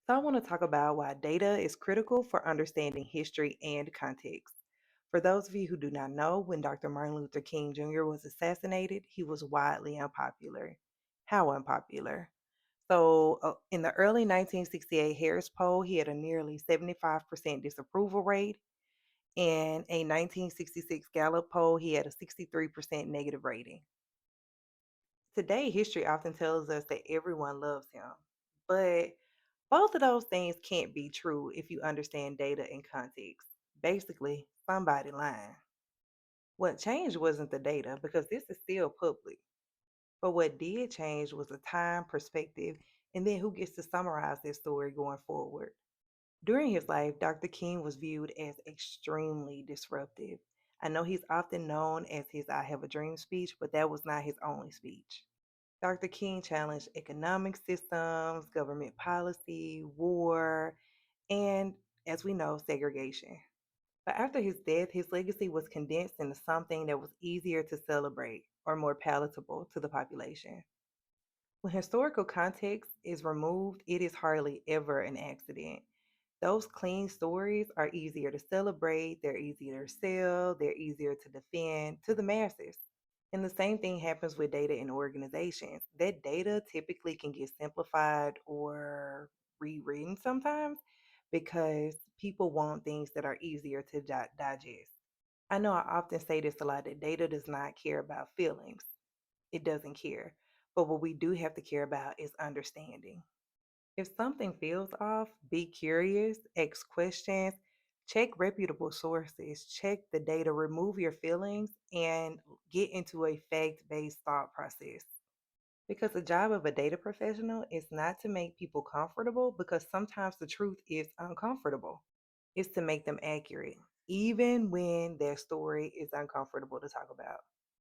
So, I want to talk about why data is critical for understanding history and context. For those of you who do not know, when Dr. Martin Luther King Jr. was assassinated, he was widely unpopular. How unpopular? In the early 1968 Harris poll, he had a nearly 75% disapproval rate. In a 1966 Gallup poll, he had a 63% negative rating. Today, history often tells us that everyone loves him, but both of those things can't be true if you understand data and context. Basically, somebody lying. What changed wasn't the data because this is still public. But what did change was the time, perspective, and then who gets to summarize this story going forward. During his life, Dr. King was viewed as extremely disruptive. I know he's often known as his I Have a Dream speech, but that was not his only speech. Dr. King challenged economic systems, government policy, war, and, as we know, segregation. But after his death, his legacy was condensed into something that was easier to celebrate or more palatable to the population. When historical context is removed, it is hardly ever an accident. Those clean stories are easier to celebrate, they're easier to sell, they're easier to defend to the masses. And the same thing happens with data in organizations. That data typically can get simplified or rewritten sometimes because people want things that are easier to digest. I know I often say this a lot that data does not care about feelings, it doesn't care. But what we do have to care about is understanding. If something feels off, be curious, ask questions, check reputable sources, check the data, remove your feelings, and get into a fact based thought process. Because the job of a data professional is not to make people comfortable, because sometimes the truth is uncomfortable. It's to make them accurate, even when their story is uncomfortable to talk about.